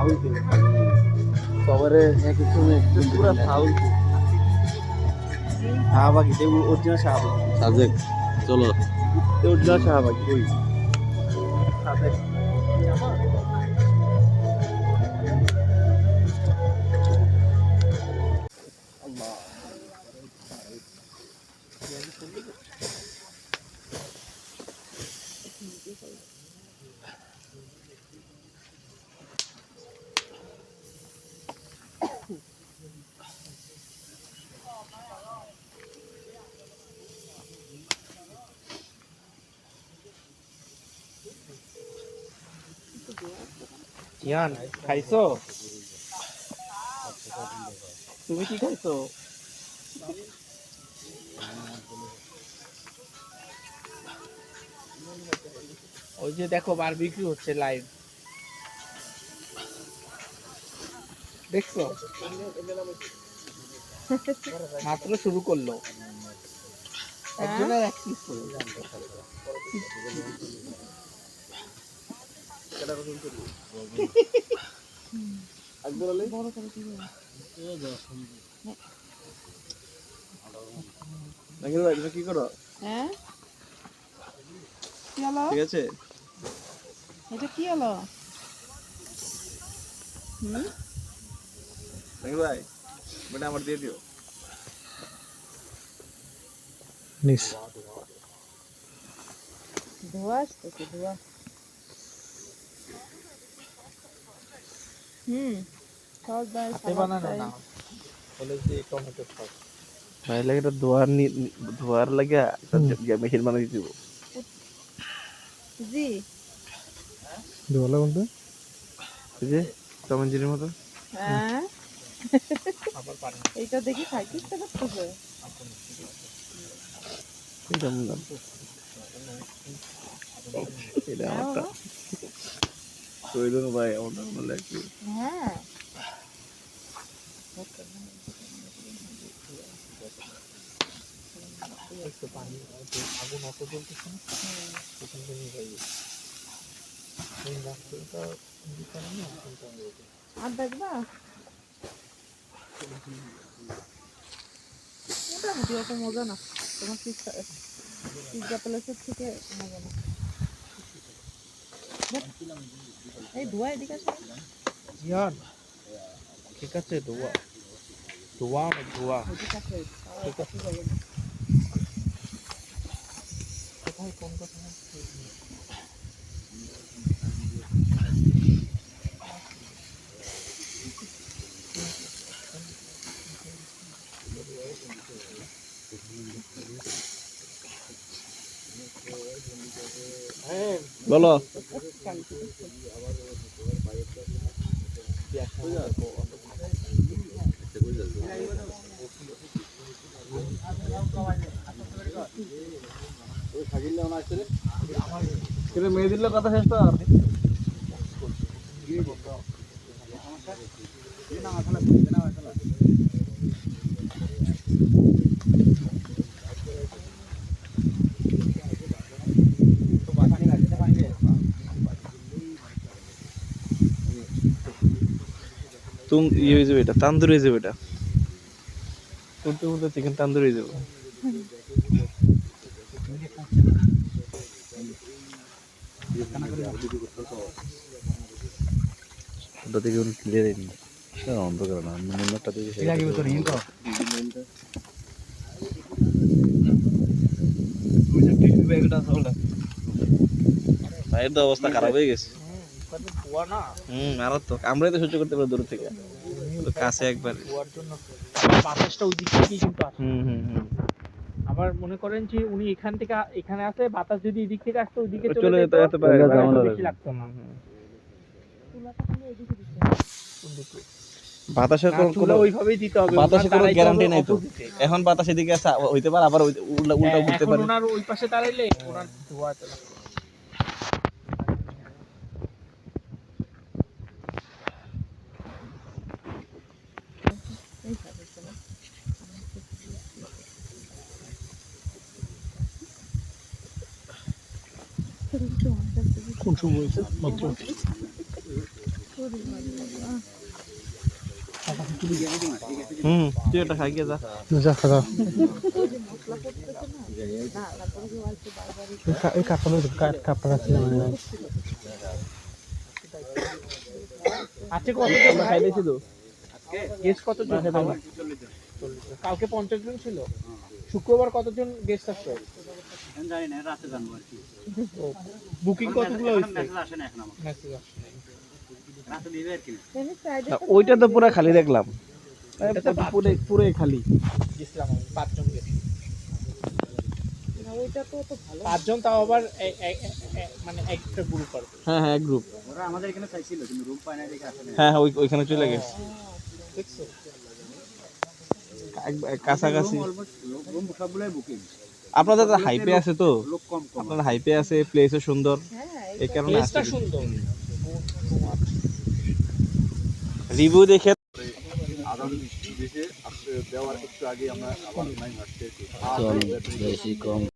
Foul थे cover है कि तुम्हें पूरा फाउल थे शाहबागी थे वो ओरिजिनल शाहबागी সাজেক চলো ते ओरिजिनल शाहबागी वही सादे ইয়ান খাইছো তুমি কি খাইছো ওই যে দেখো বারবিকিউ হচ্ছে লাইভ দেখছো মাত্র শুরু করলো একজনের এক পিস করে একবার হলে বড় করে কি নাকি ভাই তুমি কি করো হ্যাঁ কি হলো ঠিক আছে এটা কি হলো নাকি ভাই এটা আমার দিয়ে দিও নিস ধোয়া আসতেছে ধোয়া সস দাও বানানো না বলে যে টমেটো সস ভাই লাগে এটা ধোয়ার লাগে মেশিন বানাই দিব জি দোলা বলতে এই যে টমেটোর মতো হ্যাঁ আবার পানি এইটা দেখি খাইতে ইচ্ছা করতেছে এটা মনে এটা আমারটা কইলো ভাই আমারটা মনে লাগছে হ্যাঁ একটু পানি আগুন অত জ্বলতেছে না তখন তুমি যাইবে এই রাস্তাটা দিতাম না আর দেখবা মোটামুটি অত মজা না তোমার পিৎজা প্লেসের থেকে মজা না এই ধোয়া এদিকে আছে ইয়ার ঠিক আছে ধোয়া ধোয়া না ধোয়া এদিকে আছে ঠিক আছে কোথায় কোন কথা বলো মেয়েদের কথা শেষ তো আর तुम ये जो बेटा तंदूरी जो बेटा उल्टे उल्टे चिकन तंदूरी जो ওটা থেকে ক্লিয়ার হয়নি অন্ধকার না মুন্নাটা থেকে ভাইয়ের তো অবস্থা খারাপ হয়ে গেছে মারাত্মক আমরাই তো সহ্য করতে পারি দূর থেকে কাছে একবার বাতাসটা ওই দিক থেকেই কিন্তু আসে আবার মনে করেন যে উনি এখান থেকে এখানে আসে বাতাস যদি এদিক থেকে আসতো ওইদিকে চলে যেত এত বেশি লাগতো না বাতাসের চুলা ওইভাবেই দিতে হবে বাতাসের কোনো গ্যারান্টি নাই তো এখন বাতাস এদিকে আসে হইতে পারে আবার উল্টা ঘুরতে পারে ওনার ওই পাশে দাঁড়াইলে ওনার ধোয়া চলে কোন সময় হয়েছে মাত্র তুই এটা খাই গিয়ে যা। ওই যে মশলা করতেছে না না তারপরে কি হয়তো বারবারই এই কাপড় আছে আজকে কতজন খাই দিয়েছি তো। গেস্ট কতজন কালকে 50 জন ছিল শুক্রবার কতজন গেস্ট আসছে জানি না রাতে জানবো আর কি বুকিং কতগুলো হইছে মেসেজ আসে না এখন আমার মেসেজ আসছে রাতে দিবে আর কি এমনি ফ্রাইডে ওইটা তো পুরো খালি দেখলাম, পুরো খালি। গেছিলাম আমি 5 জন গেছি না ওইটা তো ভালো 5 জন তাও আবার মানে একটা গ্রুপ আর কি। হ্যাঁ হ্যাঁ গ্রুপ, ওরা আমাদের এখানে চাইছিল কিন্তু রুম পায় না দেখে আসে না হ্যাঁ হ্যাঁ ওইখানে চলে গেছে দেখছো কাছাকাছি। অলমোস্ট রুম সবগুলাই বুকিং আপনাদের তো হাইপে আছে তো, লোক কম কম আপনাদের হাইপে আছে, প্লেসও সুন্দর, হ্যাঁ এই কারণে প্লেসটা সুন্দর রিভিউ দেখে আদান দেশে দেওয়ার একটু আগে আমরা আবার নাই মারতে